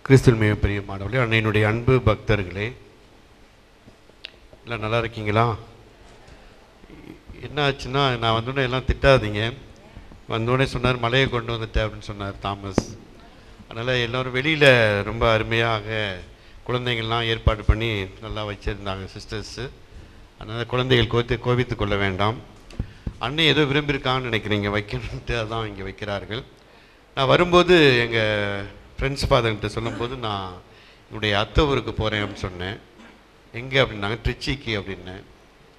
கிறிஸ்துவில் மிக பெரிய மாணவர்களே, அன்னையினுடைய அன்பு பக்தர்களே, எல்லாம் நல்லா இருக்கீங்களா? என்ன ஆச்சுன்னா, நான் வந்தோடனே எல்லாம் திட்டாதீங்க. வந்தோடனே சொன்னார் மலையை கொண்டு வந்துட்டேன் அப்படின்னு சொன்னார் தாமஸ். அதனால் எல்லோரும் வெளியில் ரொம்ப அருமையாக குழந்தைங்கள்லாம் ஏற்பாடு பண்ணி நல்லா வச்சுருந்தாங்க சிஸ்டர்ஸு. அதனால் குழந்தைகள் கோபித்து கொள்ள வேண்டாம். அன்னை ஏதோ விரும்பியிருக்கான்னு நினைக்கிறீங்க வைக்கணுன்ட்டு, அதான் இங்கே வைக்கிறார்கள். நான் வரும்போது எங்கள் ஃப்ரெண்ட்ஸ் ஃபாதர்கிட்ட சொல்லும்போது நான் என்னுடைய அத்தை ஊருக்கு போகிறேன் அப்படின்னு சொன்னேன். எங்கே அப்படின்னாங்க, திருச்சிக்கு அப்படின்னேன்.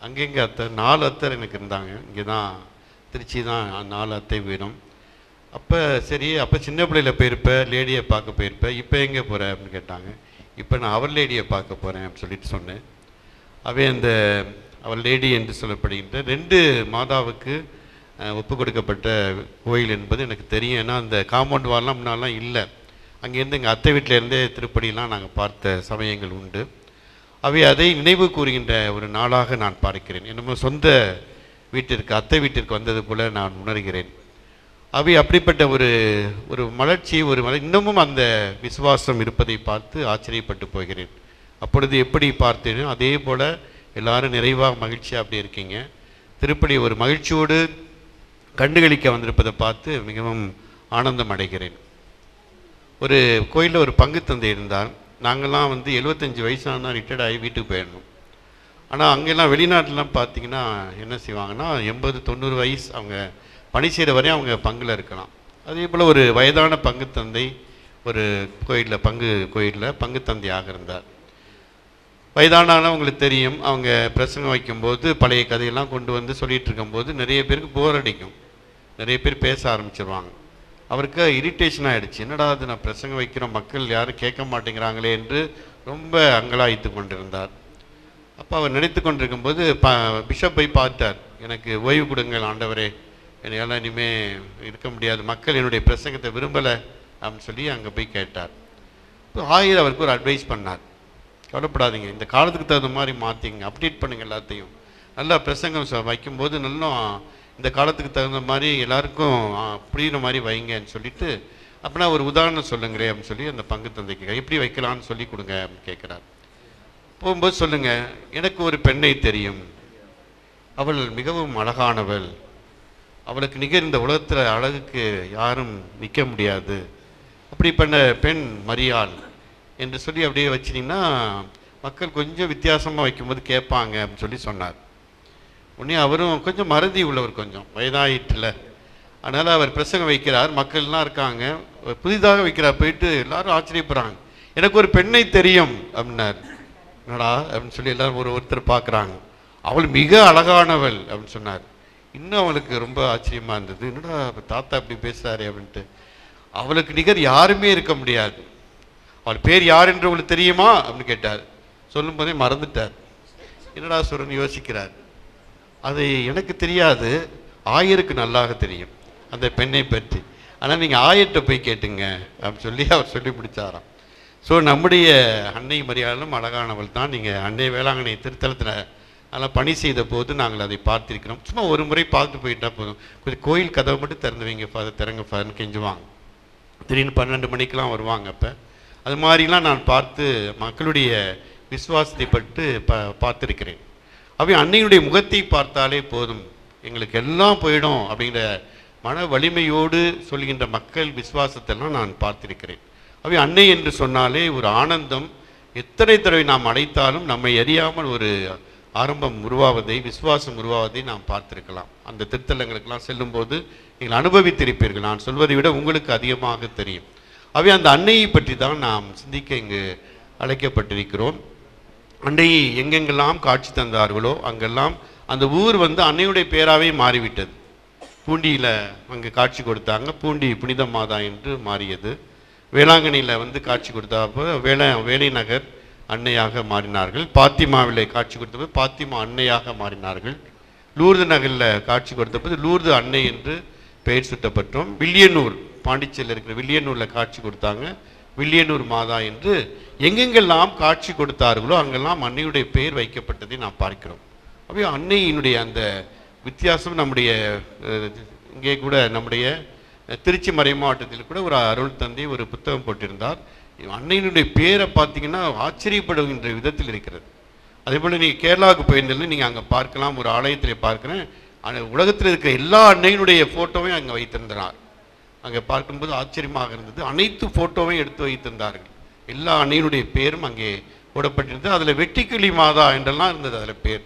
அங்கெங்கே அத்தை? 4 அத்தை எனக்கு இருந்தாங்க. இங்கே தான் திருச்சி தான் 4 அத்தை வீடும். அப்போ சரி, அப்போ சின்ன பிள்ளையில் போயிருப்பேன், லேடியை பார்க்க போயிருப்பேன். இப்போ எங்கே போகிறேன் அப்படின்னு கேட்டாங்க. இப்போ நான் அவர் லேடியை பார்க்க போகிறேன் அப்படின்னு சொல்லிட்டு சொன்னேன். அவை அந்த அவர் லேடி என்று சொல்லப்படுகின்ற 2 மாதாவுக்கு ஒப்பு கொடுக்கப்பட்ட கோயில் என்பது எனக்கு தெரியும். ஏன்னா அந்த காம்பவுண்ட் வால்லாம் முன்னாலாம் இல்லை. அங்கேருந்து எங்கள் அத்தை வீட்டிலேருந்தே திருப்படியெலாம் நாங்கள் பார்த்த சமயங்கள் உண்டு. அவை அதை நினைவு கூறுகின்ற ஒரு நாளாக நான் பார்க்கிறேன். என்னமோ சொந்த வீட்டிற்கு, அத்தை வீட்டிற்கு வந்தது போல நான் உணர்கிறேன். அவை அப்படிப்பட்ட ஒரு மலர்ச்சி, இன்னமும் அந்த விசுவாசம் இருப்பதை பார்த்து ஆச்சரியப்பட்டு போகிறேன். அப்பொழுது எப்படி பார்த்தேனோ அதே போல் எல்லாரும் நிறைவாக மகிழ்ச்சியாக அப்படி இருக்கீங்க. திருப்படி ஒரு மகிழ்ச்சியோடு கண்டுகளிக்க வந்திருப்பதை பார்த்து மிகவும் ஆனந்தம் அடைகிறேன். ஒரு கோயிலில் ஒரு பங்கு தந்தை இருந்தார். நாங்கள்லாம் 75 வயசானா ரிட்டையர்ட் ஆகி வீட்டுக்கு போயிடணும். ஆனால் அங்கெல்லாம் வெளிநாட்டிலாம் பார்த்திங்கன்னா என்ன செய்வாங்கன்னா 80-90 வயசு அவங்க பணி செய்கிற வரையும் அவங்க பங்கில் இருக்கலாம். அதே போல் ஒரு வயதான பங்கு தந்தை ஒரு கோயிலில் பங்கு தந்தையாக இருந்தார். வயதானாலும் உங்களுக்கு தெரியும், அவங்க பிரசங்கம் வைக்கும்போது பழைய கதையெல்லாம் கொண்டு வந்து சொல்லிகிட்டு இருக்கும்போது நிறைய பேருக்கு போர் அடிக்கும். நிறைய பேர் பேச ஆரம்பிச்சிருவாங்க. அவருக்கு இரிட்டேஷன் ஆகிடுச்சு. என்னடா அது, நான் பிரசங்கம் வைக்கிறோம், மக்கள் யாரும் கேட்க மாட்டேங்கிறாங்களே என்று ரொம்ப அங்கலாய்த்து கொண்டிருந்தார். அப்போ அவர் நினைத்து கொண்டிருக்கும்போது பிஷப் போய் பார்த்தார். எனக்கு ஓய்வு கொடுங்கள் ஆண்டவரே, என்னையால் இனிமேல் இருக்க முடியாது, மக்கள் என்னுடைய பிரசங்கத்தை விரும்பலை அப்படின்னு சொல்லி அங்கே போய் கேட்டார். இப்போ ஆயர் அவருக்கு ஒரு அட்வைஸ் பண்ணார். கவலைப்படாதீங்க, இந்த காலத்துக்கு தகுந்த மாதிரி மாற்றிங்க, அப்டேட் பண்ணுங்கள் எல்லாத்தையும். நல்லா பிரசங்கம் வைக்கும்போது நல்லா இந்த காலத்துக்கு தகுந்த மாதிரி எல்லாருக்கும் புரிகிற மாதிரி வைங்கன்னு சொல்லிட்டு, அப்படின்னா ஒரு உதாரணம் சொல்லுங்களே அப்படின்னு சொல்லி அந்த பங்கு தந்தைக்கு எப்படி வைக்கலான்னு சொல்லி கொடுங்க அப்படின்னு கேட்குறார். போகும்போது சொல்லுங்கள், எனக்கு ஒரு பெண்ணை தெரியும், அவள் மிகவும் அழகானவள், அவளுக்கு நிகர் இந்த உலகத்தில் அழகுக்கு யாரும் நிற்க முடியாது, அப்படி பண்ண பெண் மரியாள் என்று சொல்லி அப்படியே வச்சிட்டிங்கன்னா மக்கள் கொஞ்சம் வித்தியாசமாக வைக்கும்போது கேட்பாங்க அப்படின்னு சொல்லி சொன்னார். உடனே அவரும் கொஞ்சம் மறதி உள்ளவர், கொஞ்சம் வயதாயிட்டுல. அதனால் அவர் பிரசங்கம் வைக்கிறார், மக்கள்லாம் இருக்காங்க, புதிதாக வைக்கிறார். போயிட்டு எல்லாரும் ஆச்சரியப்படுறாங்க, எனக்கு ஒரு பெண்ணை தெரியும் அப்படின்னார். என்னடா அப்படின்னு சொல்லி எல்லாரும் ஒருத்தர் பார்க்குறாங்க. அவள் மிக அழகானவள் அப்படின்னு சொன்னார். இன்னும் அவளுக்கு ரொம்ப ஆச்சரியமாக இருந்தது, என்னடா தாத்தா இப்படி பேசுகிறாரு அப்படின்ட்டு. அவளுக்கு நிகர் யாருமே இருக்க முடியாது, அவள் பேர் யார் என்று உங்களுக்கு தெரியுமா அப்படின்னு கேட்டார். சொல்லும் போதே மறந்துட்டார். என்னடா சொல்றன்னு யோசிக்கிறார். அது எனக்கு தெரியாது, ஆயருக்கு நல்லாக தெரியும் அந்த பெண்ணை பற்றி, ஆனால் நீங்கள் ஆயர்கிட்ட போய் கேட்டுங்க அப்படின்னு சொல்லி அவர் சொல்லி முடித்தாராம். ஸோ நம்முடைய அன்னை மரியாளும் அழகானவள் தான். நீங்கள் அன்னை வேளாங்கண்ணி திருத்தலத்தில் நல்லா பணி செய்த போது நாங்கள் அதை பார்த்திருக்கிறோம். சும்மா ஒரு முறை பார்த்து போயிட்டால் போதும். கொஞ்சம் கோயில் கதவை மட்டும் திறந்து வைங்க ஃபாதர், திறங்க ஃபாதர்னு கெஞ்சுவாங்க. திடீர்னு 12 மணிக்கெலாம் வருவாங்க. அப்போ அது மாதிரிலாம் நான் பார்த்து மக்களுடைய விசுவாசத்தை பட்டு பார்த்துருக்கிறேன். அவை அன்னையுடைய முகத்தை பார்த்தாலே போதும், எங்களுக்கு எல்லாம் போயிடும் அப்படிங்கிற மன வலிமையோடு சொல்கின்ற மக்கள் விசுவாசத்தெல்லாம் நான் பார்த்திருக்கிறேன். அவை அன்னை என்று சொன்னாலே ஒரு ஆனந்தம். எத்தனை தடவை நாம் அழைத்தாலும் நம்மை அறியாமல் ஒரு ஆரம்பம் உருவாவதை, விசுவாசம் உருவாவதை நாம் பார்த்திருக்கலாம். அந்த திருத்தலங்களுக்கெல்லாம் செல்லும்போது நீங்கள் அனுபவித்திருப்பீர்கள். நான் சொல்வதை விட உங்களுக்கு அதிகமாக தெரியும். அவை அந்த அன்னையை பற்றி தான் நாம் சிந்திக்க இங்கு அழைக்கப்பட்டிருக்கிறோம். அன்னையை எங்கெங்கெல்லாம் காட்சி தந்தார்களோ அங்கெல்லாம் அந்த ஊர் அன்னையுடைய பேராகவே மாறிவிட்டது. பூண்டியில் அங்கே காட்சி கொடுத்தாங்க, பூண்டி புனித மாதா என்று மாறியது. வேளாங்கண்ணியில் காட்சி கொடுத்தப்போ வேலை நகர் அன்னையாக மாறினார்கள். பாத்திமாவில் காட்சி கொடுத்தபோது பாத்திமா அன்னையாக மாறினார்கள். லூர்து நகரில் காட்சி கொடுத்தபோது லூர்து அன்னை என்று பெயர் சுட்டப்பட்டோம். வில்லியனூர், பாண்டிச்சேரியில் இருக்கிற வில்லியனூரில் காட்சி கொடுத்தாங்க, வில்லியனூர் மாதா என்று எங்கெங்கெல்லாம் காட்சி கொடுத்தார்களோ அங்கெல்லாம் அன்னையுடைய பெயர் வைக்கப்பட்டதை நாம் பார்க்கிறோம். அப்போ அன்னையினுடைய அந்த வித்தியாசம் நம்முடைய இங்கே கூட நம்முடைய திருச்சி மறை மாவட்டத்தில் கூட ஒரு அருள் தந்தை ஒரு புத்தகம் போட்டிருந்தார். அன்னையினுடைய பேரை பார்த்தீங்கன்னா ஆச்சரியப்படுகின்ற விதத்தில் இருக்கிறது. அதே போல் நீங்கள் கேரளாவுக்கு போயிருந்தாலும் நீங்கள் அங்கே பார்க்கலாம், ஒரு ஆலயத்தில் பார்க்குறேன், உலகத்தில் இருக்கிற எல்லா அன்னையினுடைய ஃபோட்டோவையும் அங்கே வைத்திருந்தார். அங்கே பார்க்கும்போது ஆச்சரியமாக இருந்தது. அனைத்து ஃபோட்டோவையும் எடுத்து வைத்திருந்தார்கள். எல்லா அன்னையினுடைய பேரும் அங்கே போடப்பட்டிருந்தது. அதில் வெட்டிக்கிளி மாதா என்றெல்லாம் இருந்தது. அதில்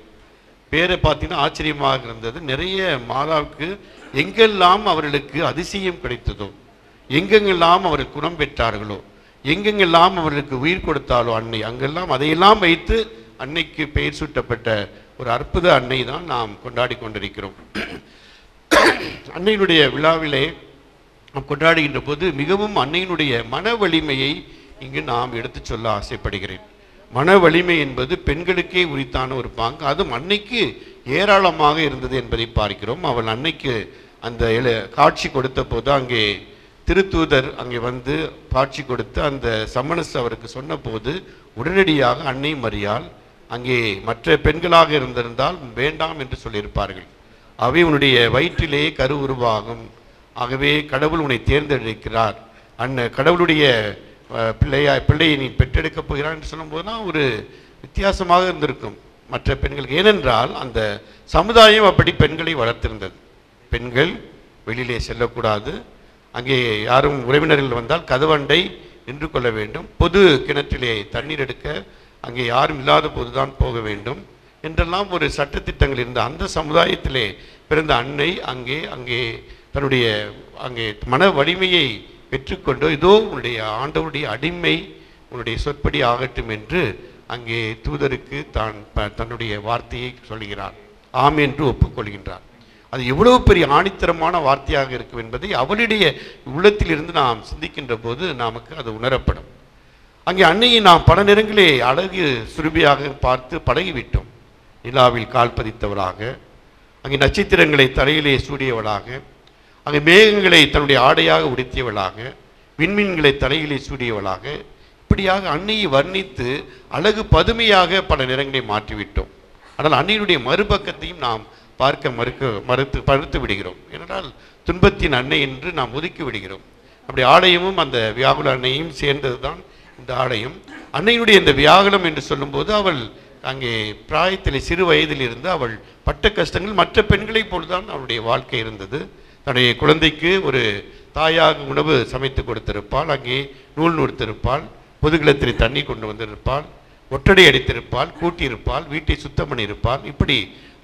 பேரை பார்த்தீங்கன்னா ஆச்சரியமாக இருந்தது. நிறைய மாதாவுக்கு எங்கெல்லாம் அவர்களுக்கு அதிசயம் கிடைத்ததோ, எங்கெங்கெல்லாம் அவர்கள் குணம் பெற்றார்களோ, எங்கெங்கெல்லாம் அவர்களுக்கு உயிர் கொடுத்தாலோ அன்னை, அங்கெல்லாம் அதையெல்லாம் வைத்து அன்னைக்கு பெயர் சூட்டப்பட்ட ஒரு அற்புத அன்னை தான் நாம் கொண்டாடி கொண்டிருக்கிறோம். அன்னையினுடைய விழாவிலே நாம் கொண்டாடுகின்ற போது மிகவும் அன்னையினுடைய மன வலிமையை இங்கு நாம் எடுத்து சொல்ல ஆசைப்படுகிறேன். மன வலிமை என்பது பெண்களுக்கே உரித்தான ஒரு பாங்கு. அதுவும் அன்னைக்கு ஏராளமாக இருந்தது என்பதை பார்க்கிறோம். அவள் அன்னைக்கு அந்த காட்சி கொடுத்த போது அங்கே திருத்தூதர் அங்கே வந்து காட்சி கொடுத்து அந்த சமணஸ் அவருக்கு சொன்ன போது உடனடியாக அன்னை மரியாள் அங்கே மற்ற பெண்களாக இருந்திருந்தால் வேண்டாம் என்று சொல்லியிருப்பார்கள். அவை உன்னுடைய வயிற்றிலே கரு உருவாகும், ஆகவே கடவுள் உன்னை தேர்ந்தெடுக்கிறார், கடவுளுடைய பிள்ளையை நீ பெற்றெடுக்கப் போகிறான் என்று சொல்லும்போது தான் ஒரு வித்தியாசமாக இருந்திருக்கும் மற்ற பெண்களுக்கு. ஏனென்றால் அந்த சமுதாயம் அப்படி பெண்களை வளர்த்திருந்தது. பெண்கள் வெளியிலே செல்லக்கூடாது, அங்கே யாரும் உறவினர்கள் வந்தால் கதவண்டை நின்று கொள்ள வேண்டும், பொது கிணற்றிலே தண்ணீர் எடுக்க அங்கே யாரும் இல்லாத போதுதான் போக வேண்டும் என்றெல்லாம் ஒரு சட்டத்திட்டங்கள் இருந்த அந்த சமுதாயத்திலே பிறந்த அன்னை அங்கே தன்னுடைய அங்கே மன வலிமையை பெற்றுக்கொண்டு இதோ உன்னுடைய ஆண்டவருடைய அடிமை உன்னுடைய சொற்படி ஆகட்டும் என்று அங்கே தூதருக்கு தன்னுடைய வார்த்தையை சொல்கிறார். ஆம் என்று ஒப்புக்கொள்கின்றார். அது எவ்வளவு பெரிய ஆணித்தரமான வார்த்தையாக இருக்கும் என்பதை அவளுடைய உள்ளத்தில் இருந்து நாம் சிந்திக்கின்ற போது நமக்கு அது உணரப்படும். அங்கே அன்னையை நாம் பல நேரங்களே அழகு சுருபியாக பார்த்து பழகிவிட்டோம். நிலாவில் கால் பதித்தவளாக, அங்கே நட்சத்திரங்களை தலையிலே சூடியவளாக, அங்கே மேகங்களை தன்னுடைய ஆடையாக உடுத்தியவளாக, விண்மீன்களை தலையிலே சூடியவளாக, இப்படியாக அன்னையை வர்ணித்து அழகு பதுமையாக பல நேரங்களை மாற்றிவிட்டோம். ஆனால் அன்னையினுடைய மறுபக்கத்தையும் நாம் பார்க்க மறுத்து விடுகிறோம். ஏனென்றால் துன்பத்தின் அன்னை என்று நாம் ஒதுக்கி விடுகிறோம். அப்படி ஆலயமும் அந்த வியாகுல அன்னையும் சேர்ந்தது தான் இந்த ஆலயம். அன்னையினுடைய இந்த வியாகுலம் என்று சொல்லும்போது அவள் அங்கே பிராயத்தில் சிறு வயதில் இருந்து அவள் பட்ட கஷ்டங்கள் மற்ற பெண்களைப் போல்தான் அவளுடைய வாழ்க்கை இருந்தது. தன்னுடைய குழந்தைக்கு ஒரு தாயாக உணவு சமைத்து கொடுத்திருப்பாள், அங்கே நூல் நூற்றிருப்பாள், பொதுகிளத்தில் தண்ணி கொண்டு வந்திருப்பாள், ஒற்றடை அடித்திருப்பாள், கூட்டியிருப்பாள், வீட்டை சுத்தம் பண்ணியிருப்பாள். இப்படி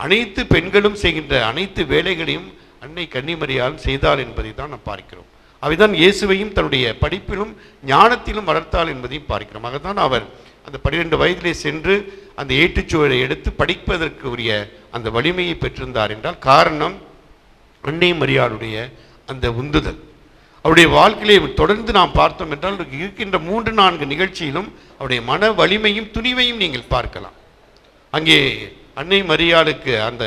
அனைத்து பெண்களும் செய்கின்ற அனைத்து வேலைகளையும் அன்னை கன்னிமரியாள் செய்தாள் என்பதை தான் நாம் பார்க்கிறோம். அவைதான் இயேசுவையும் தன்னுடைய படிப்பிலும் ஞானத்திலும் வளர்த்தாள் என்பதையும் பார்க்கிறோம். ஆகத்தான் அவர் அந்த 12 வயதிலே சென்று அந்த ஏட்டுச்சுவரை எடுத்து படிப்பதற்கு உரிய அந்த வலிமையை பெற்றிருந்தார் என்றால் காரணம் அன்னை மரியாளுடைய அந்த உந்துதல். அவருடைய வாழ்க்கையை தொடர்ந்து நாம் பார்த்தோம் என்றால் இருக்கின்ற 3-4 நிகழ்ச்சியிலும் அவருடைய மன வலிமையும் துணிவையும் நீங்கள் பார்க்கலாம். அங்கே அன்னை மரியாளுக்கு அந்த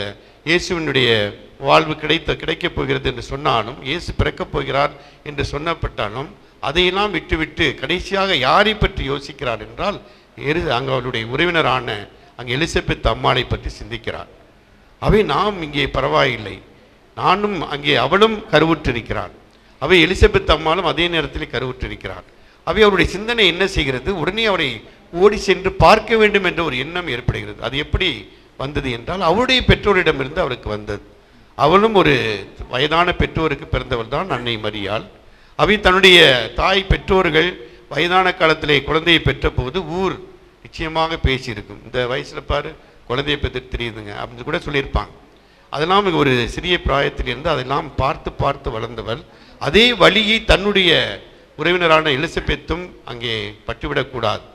இயேசுவினுடைய வாழ்வு கிடைக்கப் போகிறது என்று சொன்னாலும், இயேசு பிறக்கப் போகிறார் என்று சொன்னப்பட்டாலும் அதையெல்லாம் விட்டுவிட்டு கடைசியாக யாரை பற்றி யோசிக்கிறார் என்றால் அங்கே அவருடைய உறவினரான அங்கே எலிசபெத் அம்மாளை பற்றி சிந்திக்கிறார். அவை நாம் இங்கே பரவாயில்லை, நானும் அங்கே அவளும் கருவுற்றிருக்கிறாள், அவை எலிசபெத் அம்மாளும் அதே நேரத்தில் கருவுற்றிருக்கிறார். அவை அவருடைய சிந்தனை என்ன செய்கிறது, உடனே அவரை ஓடி சென்று பார்க்க வேண்டும் என்ற ஒரு எண்ணம் ஏற்படுகிறது. அது எப்படி வந்தது என்றால் அவருடைய பெற்றோரிடமிருந்து அவருக்கு வந்தது. அவளும் ஒரு வயதான பெற்றோருக்கு பிறந்தவள் தான் அன்னை மரியாள். அவை தன்னுடைய தாய் பெற்றோர்கள் வயதான காலத்திலே குழந்தையை பெற்ற போது ஊர் நிச்சயமாக பேசியிருக்கும், இந்த வயசில் பாரு குழந்தையை பெற்று தெரியுதுங்க அப்படின்னு கூட சொல்லியிருப்பாங்க. அதெல்லாம் ஒரு சிறிய பிராயத்திலிருந்து அதெல்லாம் பார்த்து பார்த்து வளர்ந்தவள். அதே வழியை தன்னுடைய உறவினரான எலிசபெத்தும் அங்கே பட்டுவிடக்கூடாது,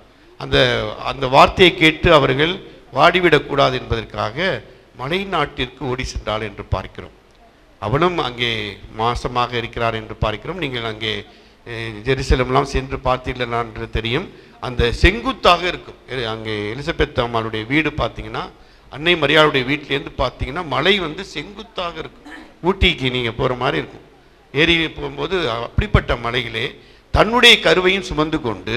அந்த வார்த்தையை கேட்டு அவர்கள் வாடிவிடக்கூடாது என்பதற்காக மலை நாட்டிற்கு ஓடி சென்றாள் என்று பார்க்கிறோம். அவளும் அங்கே மாசமாக இருக்கிறார் என்று பார்க்கிறோம். நீங்கள் அங்கே ஜெருசலேம்லாம் சென்று பார்த்தீர்களா என்று தெரியும். அந்த செங்குத்தாக இருக்கும். அங்கே எலிசபெத் அம்மாளுடைய வீடு பார்த்தீங்கன்னா அன்னை மரியாளுடைய வீட்டிலேருந்து பார்த்தீங்கன்னா மலை செங்குத்தாக இருக்கும். ஊட்டிக்கு நீங்கள் போகிற மாதிரி இருக்கும். ஏறி போகும்போது அப்படிப்பட்ட மலையிலே தன்னுடைய கருவையும் சுமந்து கொண்டு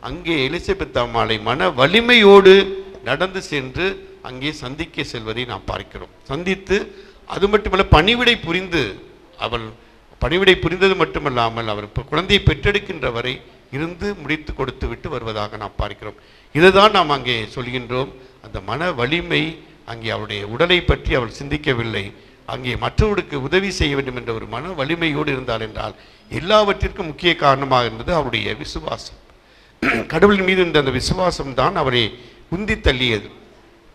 அங்கே எலிசபெத் அம்மாளை மன வலிமையோடு நடந்து சென்று அங்கே சந்திக்க செல்வதை நாம் பார்க்கிறோம். சந்தித்து அது மட்டுமல்ல பணிவிடை புரிந்து, அவள் பணிவிடை புரிந்தது மட்டுமல்லாமல் அவர் குழந்தையை பெற்றெடுக்கின்ற வரை இருந்து முடித்து கொடுத்து விட்டு வருவதாக நாம் பார்க்கிறோம். இதுதான் நாம் அங்கே சொல்கின்றோம். அந்த மன வலிமை அங்கே அவருடைய உடலை பற்றி அவள் சிந்திக்கவில்லை. அங்கே மற்றவர்களுக்கு உதவி செய்ய வேண்டும் என்ற ஒரு மன வலிமையோடு இருந்தால் என்றால் எல்லாவற்றிற்கும் முக்கிய காரணமாக இருந்தது அவருடைய விசுவாசம். கடவுளின் மீது இருந்த அந்த விசுவாசம் தான் அவரை உந்தி தள்ளியது.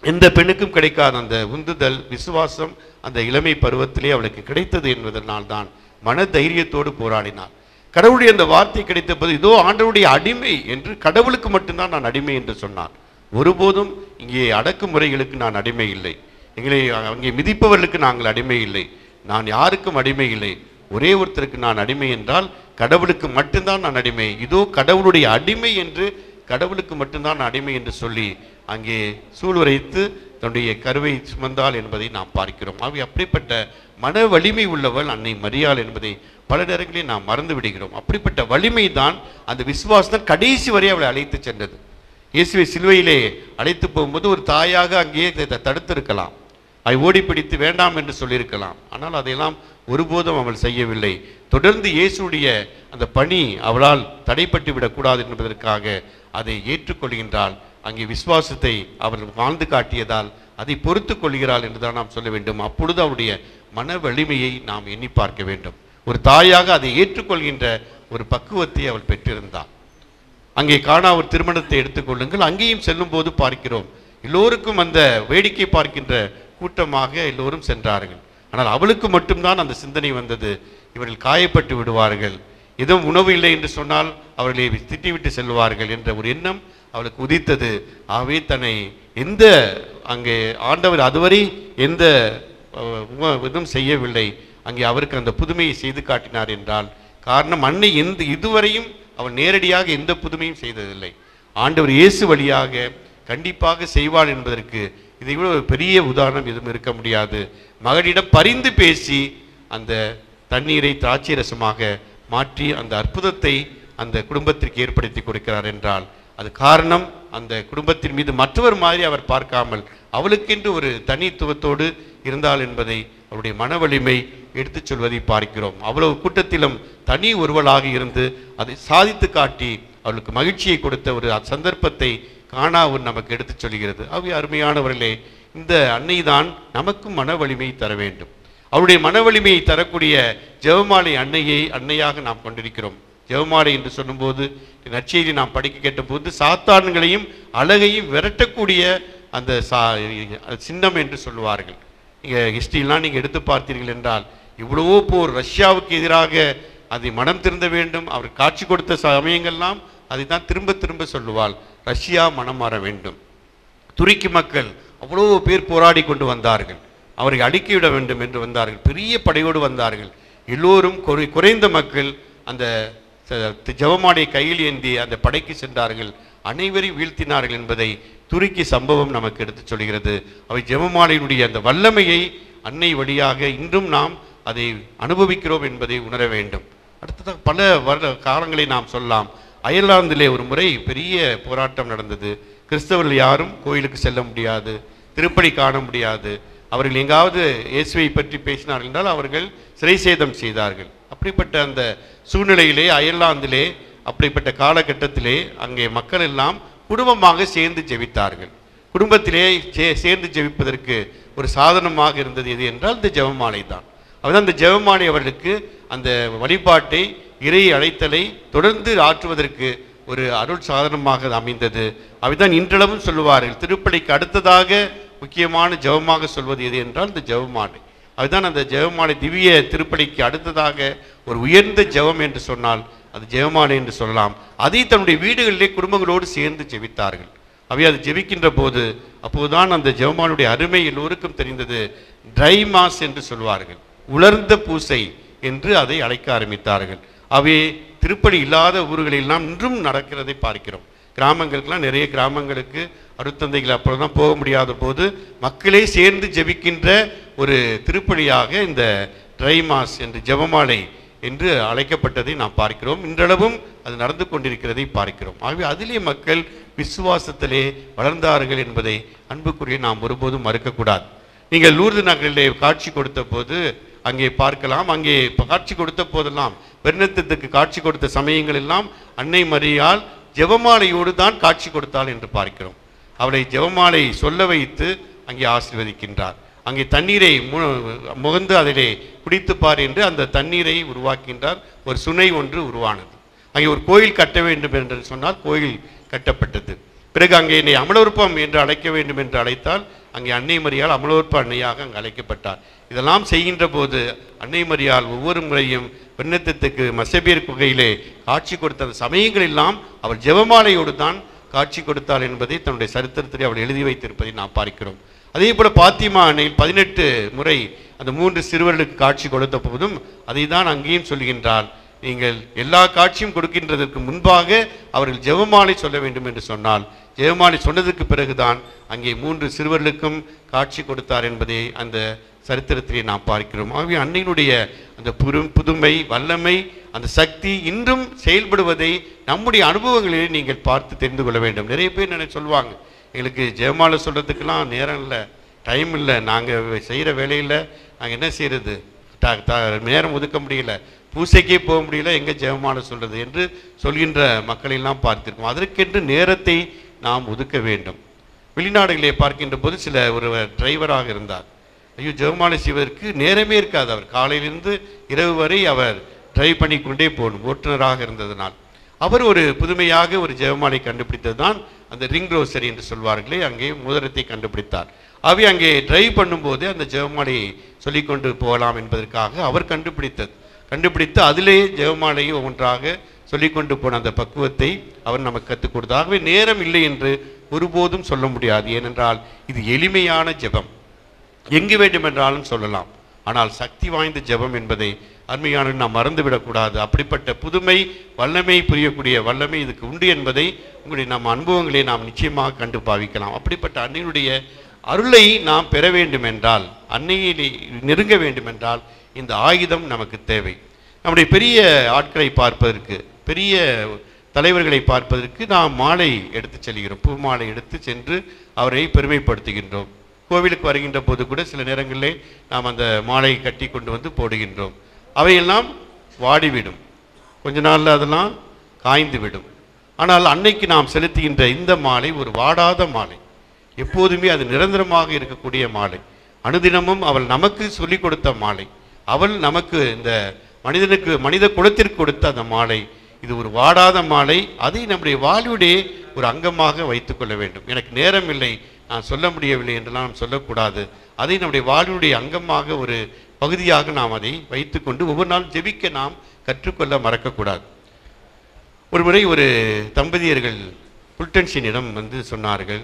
எந்த பெண்ணுக்கும் கிடைக்காத அந்த உந்துதல் விசுவாசம் அந்த இளமை பருவத்திலே அவளுக்கு கிடைத்தது என்பதனால் தான் மன தைரியத்தோடு போராடினார். கடவுளுடைய அந்த வார்த்தை கிடைத்த போது இதோ ஆண்டவருடைய அடிமை என்று, கடவுளுக்கு மட்டும்தான் நான் அடிமை என்று சொன்னார். ஒருபோதும் இங்கே அடக்குமுறைகளுக்கு நான் அடிமை இல்லை, எங்களை அங்கே மிதிப்பவர்களுக்கு நாங்கள் அடிமை இல்லை, நான் யாருக்கும் அடிமை இல்லை, ஒரே ஒருத்தருக்கு நான் அடிமை என்றால் கடவுளுக்கு மட்டும்தான் நான் அடிமை, இதோ கடவுளுடைய அடிமை என்று, கடவுளுக்கு மட்டும்தான் அடிமை என்று சொல்லி அங்கே சூளுரைத்து தன்னுடைய கருவை சுமந்தாள் என்பதை நாம் பார்க்கிறோம். ஆகவே அப்படிப்பட்ட மன வலிமை உள்ளவள் அன்னை மரியாள் என்பதை பல நேரங்களில் நாம் மறந்து விடுகிறோம். அப்படிப்பட்ட வலிமை தான், அந்த விசுவாசம் தான் கடைசி வரை அவளை அழைத்து சென்றது. இயேசுவை சிலுவையிலே அழைத்து போகும்போது ஒரு தாயாக அங்கேயே தடுத்திருக்கலாம், அதை ஓடி பிடித்து வேண்டாம் என்று சொல்லியிருக்கலாம். ஆனால் அதையெல்லாம் ஒருபோதும் அவள் செய்யவில்லை. தொடர்ந்து இயேசுடைய அந்த பணி அவளால் தடைப்பட்டு விடக்கூடாது என்பதற்காக அதை ஏற்றுக்கொள்கின்றாள். அங்கே விசுவாசத்தை அவள் வாழ்ந்து காட்டியதால் அதை பொறுத்து கொள்கிறாள் என்றுதான் நாம் சொல்ல வேண்டும். அப்பொழுது அவருடைய மன வலிமையை நாம் எண்ணி பார்க்க வேண்டும். ஒரு தாயாக அதை ஏற்றுக்கொள்கின்ற ஒரு பக்குவத்தை அவள் பெற்றிருந்தாள். அங்கே காணா ஒரு திருமணத்தை எடுத்துக்கொள்ளுங்கள், அங்கேயும் செல்லும் போது பார்க்கிறோம் எல்லோருக்கும் அந்த வேடிக்கை பார்க்கின்ற கூட்டமாக எல்லோரும் சென்றார்கள். ஆனால் அவளுக்கு மட்டும்தான் அந்த சிந்தனை வந்தது, இவர்கள் காயப்பட்டு விடுவார்கள், எதுவும் உணவு இல்லை என்று சொன்னால் அவர்களை திட்டிவிட்டு செல்வார்கள் என்ற ஒரு எண்ணம் அவளுக்கு உதித்தது. ஆகவே தன்னை எந்த அங்கே ஆண்டவர் அதுவரை எந்த இதுவும் செய்யவில்லை, அங்கே அவருக்கு அந்த புதுமையை செய்து காட்டினார் என்றால் காரணம் அன்னை இதுவரையும் அவள் நேரடியாக எந்த புதுமையும் செய்ததில்லை. ஆண்டவர் இயேசு வழியாக கண்டிப்பாக செய்வாள் என்பதற்கு இதை விட ஒரு பெரிய உதாரணம் எதுவும் இருக்க முடியாது. மகளிடம் பரிந்து பேசி அந்த தண்ணீரை திராட்சை ரசமாக மாற்றி அந்த அற்புதத்தை அந்த குடும்பத்திற்கு ஏற்படுத்தி கொடுக்கிறார் என்றால் அது காரணம் அந்த குடும்பத்தின் மீது மற்றவர் மாதிரி அவர் பார்க்காமல் அவளுக்கென்று ஒரு தனித்துவத்தோடு இருந்தாள் என்பதை அவருடைய மன வலிமை எடுத்துச் சொல்வதை பார்க்கிறோம். அவ்வளவு கூட்டத்திலும் தனி ஒருவளாக இருந்து அதை சாதித்து காட்டி அவளுக்கு மகிழ்ச்சியை கொடுத்த ஒரு சந்தர்ப்பத்தை காணாவும் நமக்கு எடுத்துச் சொல்கிறது. அவை அருமையானவர்களே, இந்த அன்னை தான் நமக்கும் மன வலிமையை தர வேண்டும். அவருடைய மன வலிமையை தரக்கூடிய ஜெபமாலை அன்னையாக நாம் கொண்டிருக்கிறோம். ஜெபமாலை என்று சொல்லும்போது நற்செய்தி நாம் படிக்க கேட்டபோது சாத்தான்களையும் அழகையும் விரட்டக்கூடிய அந்த சின்னம் என்று சொல்லுவார்கள். நீங்கள் ஹிஸ்டரிலாம் நீங்கள் எடுத்து பார்த்தீர்கள் என்றால் இவ்வளவோ போர், ரஷ்யாவுக்கு எதிராக அதை மனம் திருந்த வேண்டும், அவர் காட்சி கொடுத்த சமயங்கள்லாம் அதை தான் திரும்ப திரும்ப சொல்லுவாள், ரஷ்யா மனம் மாற வேண்டும். துருக்கி மக்கள் அவ்வளோ பேர் போராடி கொண்டு வந்தார்கள், அவரை அடக்கிவிட வேண்டும் என்று வந்தார்கள், பெரிய படையோடு வந்தார்கள். எல்லோரும் குறைந்த மக்கள் அந்த ஜெபமாலை கையில் ஏந்தி அந்த படைக்கு சென்றார்கள், அனைவரையும் வீழ்த்தினார்கள் என்பதை துருக்கி சம்பவம் நமக்கு எடுத்துச் சொல்கிறது. அவை ஜெபமாலையினுடைய அந்த வல்லமையை அன்னை வழியாக இன்றும் நாம் அதை அனுபவிக்கிறோம் என்பதை உணர வேண்டும். அடுத்ததாக பல காலங்களை நாம் சொல்லலாம். அயர்லாந்திலே ஒரு முறை பெரிய போராட்டம் நடந்தது. கிறிஸ்தவர்கள் யாரும் கோயிலுக்கு செல்ல முடியாது, திருப்பலி காண முடியாது. அவர்கள் எங்காவது இயேசுவை பற்றி பேசினார்கள் என்றால் அவர்கள் சிறை சேதம் செய்தார்கள். அப்படிப்பட்ட அந்த சூழ்நிலையிலே அயர்லாந்திலே அப்படிப்பட்ட காலகட்டத்திலே அங்கே மக்கள் எல்லாம் குடும்பமாக சேர்ந்து ஜெபித்தார்கள். குடும்பத்திலே சேர்ந்து ஜெபிப்பதற்கு ஒரு சாதனமாக இருந்தது எது என்றால் இந்த ஜெபமாலை தான். அதுதான் அந்த ஜெபமாலை அவர்களுக்கு அந்த வழிபாட்டை, இறை அழைத்தலை தொடர்ந்து ஆற்றுவதற்கு ஒரு அருள் சாதனமாக அமைந்தது. அவைதான் இன்றளவும் சொல்லுவார்கள், திருப்பலிக்கு அடுத்ததாக முக்கியமான ஜெபமாக சொல்வது எது என்றால் இந்த ஜெபமாலை. அதுதான் அந்த ஜெபமாலை திவ்ய திருப்பலிக்கு அடுத்ததாக ஒரு உயர்ந்த ஜெபம் என்று சொன்னால் அது ஜெபமாலை என்று சொல்லலாம். அதை தன்னுடைய வீடுகளிலே குடும்பங்களோடு சேர்ந்து ஜெபித்தார்கள். அவை அது ஜெபிக்கின்ற போது அப்போதுதான் அந்த ஜெபமானுடைய அருமை எல்லோருக்கும் தெரிந்தது. ட்ரை மாஸ் என்று சொல்வார்கள், உலர்ந்த பூசை என்று அதை அழைக்க ஆரம்பித்தார்கள். அவை திருப்பலி இல்லாத ஊர்களில் இன்றும் நடக்கிறதை பார்க்கிறோம். கிராமங்களுக்கெல்லாம் நிறைய கிராமங்களுக்கு அருத்தந்தைகள் அப்புறம் தான் போக முடியாத போது மக்களே சேர்ந்து ஜெபிக்கின்ற ஒரு திருப்பலியாக இந்த ட்ரை மாஸ் என்று ஜெபமாலை என்று அழைக்கப்பட்டதை நாம் பார்க்கிறோம். இன்றளவும் அது நடந்து கொண்டிருக்கிறதை பார்க்கிறோம். ஆகவே அதிலே மக்கள் விசுவாசத்திலே வளர்ந்தார்கள் என்பதை அன்புக்குரிய நாம் ஒருபோதும் மறுக்கக்கூடாது. நீங்கள் லூர்து நகரிலே காட்சி கொடுத்த போது அங்கே பார்க்கலாம். அங்கே காட்சி கொடுத்த போதெல்லாம், பெருநித்தத்துக்கு காட்சி கொடுத்த சமயங்கள் எல்லாம் அன்னை மரியாள் ஜெபமாலையோடு தான் காட்சி கொடுத்தாள் என்று பார்க்கிறோம். அவளை ஜெபமாலை சொல்ல வைத்து அங்கே ஆசீர்வதிக்கின்றார். அங்கே தண்ணீரை முகந்து அதிலே குடித்துப்பார் என்று அந்த தண்ணீரை உருவாக்கின்றார். ஒரு சுனை ஒன்று உருவானது. அங்கே ஒரு கோயில் கட்ட வேண்டும் என்று சொன்னால் கோயில் கட்டப்பட்டது. பிறகு அங்கே என்னை அமலோற்பம் என்று அழைக்க வேண்டும் என்று அழைத்தால் அங்கே அன்னை மரியாள் அமலோற்ப அன்னையாக அங்கே அழைக்கப்பட்டார். இதெல்லாம் செய்கின்ற போது அன்னை மரியாள் ஒவ்வொரு முறையும் பெருநித்தத்துக்கு மசபியர் குகையிலே காட்சி கொடுத்த சமயங்களெல்லாம் அவள் ஜெபமாலையோடு தான் காட்சி கொடுத்தாள் என்பதை தன்னுடைய சரித்திரத்தில் அவள் எழுதி வைத்திருப்பதை நாம் பார்க்கிறோம். அதே போல பாத்திமா அன்னை 18 முறை அந்த 3 சிறுவர்களுக்கு காட்சி கொடுத்த போதும் அதை தான் அங்கேயும் சொல்கின்றாள். நீங்கள் எல்லா காட்சியும் கொடுக்கின்றதற்கு முன்பாக அவர்கள் ஜெபமாலை சொல்ல வேண்டும் என்று சொன்னால், ஜெபமாலை சொன்னதுக்கு பிறகுதான் அங்கே 3 சிறுவர்களுக்கும் காட்சி கொடுத்தார் என்பதை அந்த சரித்திரத்திலே நாம் பார்க்கிறோம். ஆகவே அன்னையினுடைய அந்த புதுமை, வல்லமை, அந்த சக்தி இன்றும் செயல்படுவதை நம்முடைய அனுபவங்களிலே நீங்கள் பார்த்து தெரிந்து கொள்ள வேண்டும். நிறைய பேர் என்ன சொல்லுவாங்க, எங்களுக்கு ஜெபமாலை சொல்கிறதுக்கெல்லாம் நேரம் இல்லை, டைம் இல்லை, நாங்கள் செய்கிற வேலையில் நாங்கள் என்ன செய்கிறது, நேரம் ஒதுக்க முடியல, பூசைக்கே போக முடியல, எங்கே ஜெபமாலை சொல்கிறது என்று சொல்கின்ற மக்களெல்லாம் பார்த்திருக்கோம். அதற்கென்று நேரத்தை நாம் ஒதுக்க வேண்டும். வெளிநாடுகளிலே பார்க்கின்ற போது ஒரு டிரைவராக இருந்தார். ஐயோ, ஜெபமாலை செய்வதற்கு நேரமே இருக்காது. அவர் காலையிலிருந்து இரவு வரை அவர் டிரைவ் பண்ணி கொண்டே போகணும், ஓட்டுநராக இருந்ததனால். அவர் ஒரு புதுமையாக ஒரு ஜெபமாலை கண்டுபிடித்தது தான் அந்த ரிங் ரோசரி என்று சொல்வார்களே, அங்கே மோதிரத்தை கண்டுபிடித்தார். அவை அங்கே டிரைவ் பண்ணும்போது அந்த ஜெபமாலையை சொல்லிக்கொண்டு போகலாம் என்பதற்காக அவர் கண்டுபிடித்து அதிலே ஜெபமாலையை ஒன்றாக சொல்லிக்கொண்டு போன அந்த பக்குவத்தை அவர் நமக்கு கற்றுக் கொடுத்தார். ஆகவே நேரம் இல்லை என்று ஒருபோதும் சொல்ல முடியாது. ஏனென்றால் இது எளிமையான ஜெபம், எங்கு வேண்டுமென்றாலும் சொல்லலாம். ஆனால் சக்தி வாய்ந்த ஜெபம் என்பதை அருமையான நாம் மறந்துவிடக்கூடாது. அப்படிப்பட்ட புதுமை, வல்லமை புரியக்கூடிய வல்லமை இதுக்கு உண்டு என்பதை உங்களுடைய நம் அனுபவங்களை நாம் நிச்சயமாக கண்டு பாவிக்கலாம். அப்படிப்பட்ட அன்னையினுடைய அருளை நாம் பெற வேண்டுமென்றால், அன்னையை நெருங்க வேண்டுமென்றால் இந்த ஆயுதம் நமக்கு தேவை. நம்முடைய பெரிய ஆட்களை பார்ப்பதற்கு, பெரிய தலைவர்களை பார்ப்பதற்கு நாம் மாலை எடுத்து செல்கிறோம், பூ மாலை எடுத்து சென்று அவரை பெருமைப்படுத்துகின்றோம். கோவிலுக்கு வருகின்ற போது கூட சில நேரங்களிலே நாம் அந்த மாலை கட்டி கொண்டு வந்து போடுகின்றோம். அவையெல்லாம் வாடிவிடும், கொஞ்ச நாளில் அதெல்லாம் காய்ந்து விடும். ஆனால் அன்னைக்கு நாம் செலுத்துகின்ற இந்த மாலை ஒரு வாடாத மாலை, எப்போதுமே அது நிரந்தரமாக இருக்கக்கூடிய மாலை. அனுதினமும் அவள் நமக்கு சொல்லிக் கொடுத்த மாலை, அவள் நமக்கு இந்த மனித குலத்திற்கு கொடுத்த அந்த மாலை, இது ஒரு வாடாத மாலை. அதை நம்முடைய வாழ்வுடைய ஒரு அங்கமாக வைத்துக்கொள்ள வேண்டும். எனக்கு நேரம் இல்லை, நான் சொல்ல முடியவில்லை என்றெல்லாம் நாம் சொல்லக்கூடாது. அதை நம்முடைய வாழ்வுடைய அங்கமாக ஒரு பகுதியாக நாம் அதை வைத்துக்கொண்டு ஒவ்வொரு நாளும் ஜெபிக்க நாம் கற்றுக்கொள்ள மறக்கக்கூடாது. ஒரு முறை ஒரு தம்பதியர்கள் புல்டன்ஷனிடம் சொன்னார்கள்,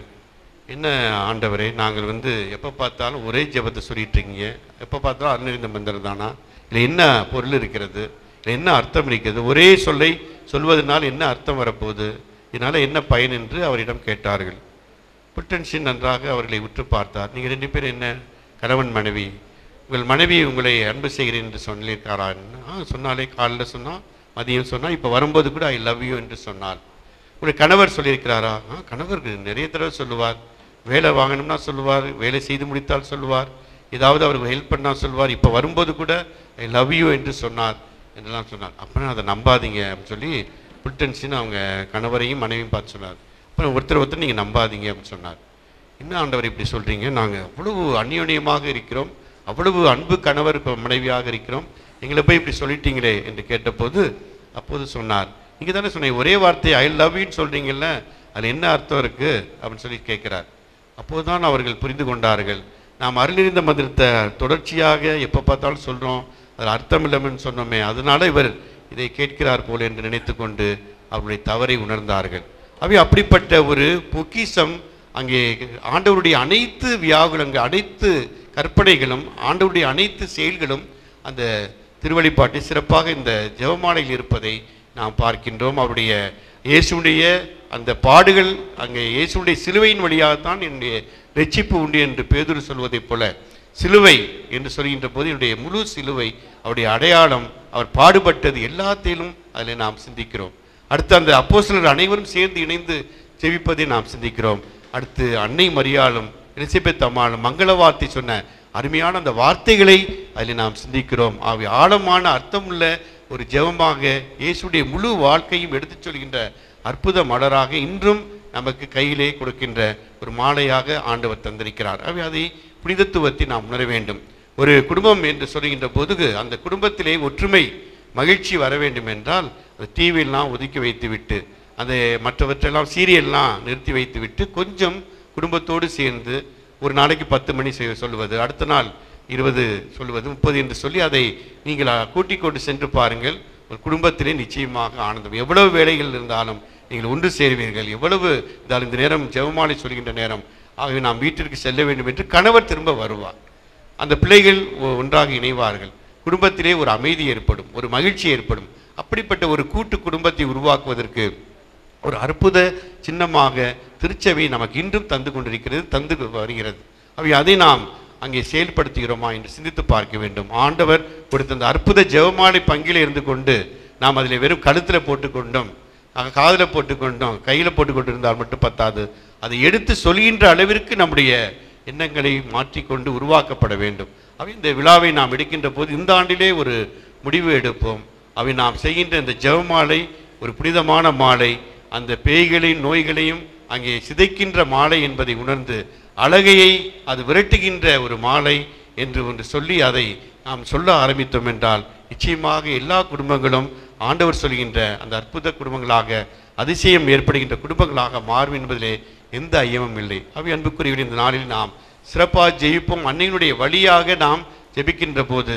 என்ன ஆண்டவரே, நாங்கள் எப்போ பார்த்தாலும் ஒரே ஜெபத்தை சொல்லிட்டு இருக்கீங்க, எப்போ பார்த்தாலும் அருணறிந்த மந்திரம் தானா, இல்லை என்ன பொருள் இருக்கிறது, இல்லை என்ன அர்த்தம் இருக்கிறது, ஒரே சொல்லை சொல்வதனால் என்ன அர்த்தம் வரப்போகுது, இதனால் என்ன பயன் என்று அவரிடம் கேட்டார்கள். புல்டன்ஷன் நன்றாக அவர்களை உற்று பார்த்தார். நீங்கள் 2 பேர் என்ன கணவன் மனைவி, உங்கள் மனைவி உங்களை அன்பு செய்கிறேன் என்று சொல்லியிருக்காரா? சொன்னாலே, காலையில் சொன்னால், மதியம் சொன்னால், இப்போ வரும்போது கூட ஐ லவ் யூ என்று சொன்னார். உங்களுடைய கணவர் சொல்லியிருக்கிறாரா? கணவர் நிறைய தடவை சொல்லுவார், வேலை வாங்கணும்னா சொல்லுவார், வேலை செய்து முடித்தால் சொல்லுவார், ஏதாவது அவருக்கு ஹெல்ப் பண்ணால் சொல்லுவார், இப்போ வரும்போது கூட ஐ லவ் யூ என்று சொன்னார் என்றெல்லாம் சொன்னார். அப்புறம் அதை நம்பாதீங்க அப்படின்னு சொல்லி புல்டன்ஷன் அவங்க கணவரையும் மனைவியும் பார்த்து சொன்னார். அப்புறம் ஒருத்தர் நீங்கள் நம்பாதீங்க அப்படின்னு சொன்னார். என்ன ஆண்டவர் இப்படி சொல்கிறீங்க, நாங்கள் அவ்வளவு அந்யோன்யமாக இருக்கிறோம், அவ்வளவு அன்பு கணவர் மனைவியாக இருக்கிறோம், எங்களை போய் இப்படி சொல்லிட்டீங்களே என்று கேட்டபோது அப்போது சொன்னார், நீங்கள் தானே சொன்னீங்க ஒரே வார்த்தையை ஐ லவ் யூன்னு சொல்கிறீங்கல்ல, அதில் என்ன அர்த்தம் இருக்குது அப்படின்னு சொல்லி கேட்குறார். அப்போது தான் அவர்கள் புரிந்து கொண்டார்கள், நாம் அருளிருந்த மந்திரத்தை தொடர்ச்சியாக எப்போ பார்த்தாலும் சொல்கிறோம், அதில் அர்த்தம் இல்லைன்னு சொன்னோமே, அதனால இவர் இதை கேட்கிறார் போல் என்று நினைத்து கொண்டு அவருடைய தவறை உணர்ந்தார்கள். அவை அப்படிப்பட்ட ஒரு பொக்கிஷம் அங்கே ஆண்டவருடைய அனைத்து வியாகுலங்கள், அனைத்து கற்பனைகளும், ஆண்டவருடைய அனைத்து செயல்களும் அந்த திருவழிபாட்டை சிறப்பாக இந்த ஜெபமாலையில் இருப்பதை நாம் பார்க்கின்றோம். அவருடைய இயேசுடைய அந்த பாடுகள், அங்கே இயேசுடைய சிலுவையின் வழியாகத்தான் என்னுடைய ரட்சிப்பு உண்டு என்று பேதுரு சொல்வதைப் போல, சிலுவை என்று சொல்கின்ற போது என்னுடைய முழு சிலுவை, அவருடைய அடையாளம், அவர் பாடுபட்டது எல்லாத்திலும் அதில் நாம் சிந்திக்கிறோம். அடுத்து அந்த அப்போஸ்தலர் அனைவரும் சேர்ந்து இணைந்து ஜெபிப்பதை நாம் சிந்திக்கிறோம். அடுத்து அன்னை மரியாளும் எலிசபெத் அம்மாளும் மங்கள வார்த்தை சொன்ன அருமையான அந்த வார்த்தைகளை அதில் நாம் சிந்திக்கிறோம். அவை ஆழமான அர்த்தமுள்ள ஒரு ஜெபமாக இயேசுடைய முழு வாழ்க்கையும் எடுத்துச் சொல்கின்ற அற்புத மலராக இன்றும் நமக்கு கையிலே கொடுக்கின்ற ஒரு மாலையாக ஆண்டவர் தந்திருக்கிறார். அவை அதை புனிதத்துவத்தை நாம் உணர வேண்டும். ஒரு குடும்பம் என்று சொல்கின்ற போது அந்த குடும்பத்திலே ஒற்றுமை மகிழ்ச்சி வர வேண்டும் என்றால் அந்த டிவியெல்லாம் ஒதுக்கி வைத்து விட்டு அந்த மற்றவற்றெல்லாம் சீரியல்லாம் நிறுத்தி வைத்து விட்டு கொஞ்சம் குடும்பத்தோடு சேர்ந்து ஒரு நாளைக்கு 10 மணி சொல்லுவது, அடுத்த நாள் 20 சொல்லுவது, 30 என்று சொல்லி அதை நீங்கள் கூட்டிக் கொண்டு சென்று பாருங்கள். ஒரு குடும்பத்திலே நிச்சயமாக ஆனந்தம். எவ்வளவு வேலைகள் இருந்தாலும் நீங்கள் ஒன்று சேருவீர்கள். எவ்வளவு இருந்தாலும் இந்த நேரம் ஜெபமாலை சொல்கின்ற நேரம், ஆகவே நாம் வீட்டிற்கு செல்ல வேண்டும் என்று கணவர் திரும்ப வருவார். அந்த பிள்ளைகள் ஒன்றாக இணைவார்கள். குடும்பத்திலே ஒரு அமைதி ஏற்படும், ஒரு மகிழ்ச்சி ஏற்படும். அப்படிப்பட்ட ஒரு கூட்டு குடும்பத்தை உருவாக்குவதற்கு ஒரு அற்புத சின்னமாக திருச்சபை நமக்கு இன்றும் தந்து கொண்டிருக்கிறது, தந்து வருகிறது. அவை அதை நாம் அங்கே செயல்படுத்துகிறோமா என்று சிந்தித்து பார்க்க வேண்டும். ஆண்டவர் கொடுத்த அந்த அற்புத ஜெபமாலை பங்கில் இருந்து கொண்டு நாம் அதில் வெறும் கழுத்தில் போட்டுக்கொண்டோம், காதில் போட்டுக்கொண்டோம், கையில் போட்டுக்கொண்டு இருந்தால் மட்டும் பத்தாது. அதை எடுத்து சொல்கின்ற அளவிற்கு நம்முடைய எண்ணங்களை மாற்றிக்கொண்டு உருவாக்கப்பட வேண்டும். அவை இந்த விழாவை நாம் எடுக்கின்ற போது இந்த ஆண்டிலே ஒரு முடிவு எடுப்போம். அவை நாம் செய்கின்ற இந்த ஜெபமாலை ஒரு புனிதமான மாலை, அந்த பேய்களின் நோய்களையும் அங்கே சிதைக்கின்ற மாலை என்பதை உணர்ந்து அழகையை அது விரட்டுகின்ற ஒரு மாலை என்று ஒன்று சொல்லி அதை நாம் சொல்ல ஆரம்பித்தோம் என்றால் நிச்சயமாக எல்லா குடும்பங்களும் ஆண்டவர் சொல்கின்ற அந்த அற்புத குடும்பங்களாக, அதிசயம் ஏற்படுகின்ற குடும்பங்களாக மாறும் என்பதிலே எந்த ஐயமும் இல்லை. அவை அன்புக்குரியவர்கள், இந்த நாளில் நாம் சிறப்பாக ஜெயிப்போம். அன்னையினுடைய வழியாக நாம் ஜெபிக்கின்ற போது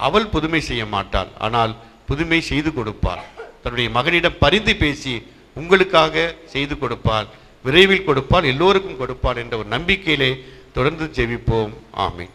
அவள் புதுமை செய்ய மாட்டாள், ஆனால் புதுமை செய்து கொடுப்பாள். தன்னுடைய மகனிடம் பரிந்து பேசி உங்களுக்காக செய்து கொடுப்பாள், விரைவில் கொடுப்பாள், எல்லோருக்கும் கொடுப்பாள் என்ற ஒரு நம்பிக்கையிலே தொடர்ந்து ஜெபிப்போம். ஆமென்.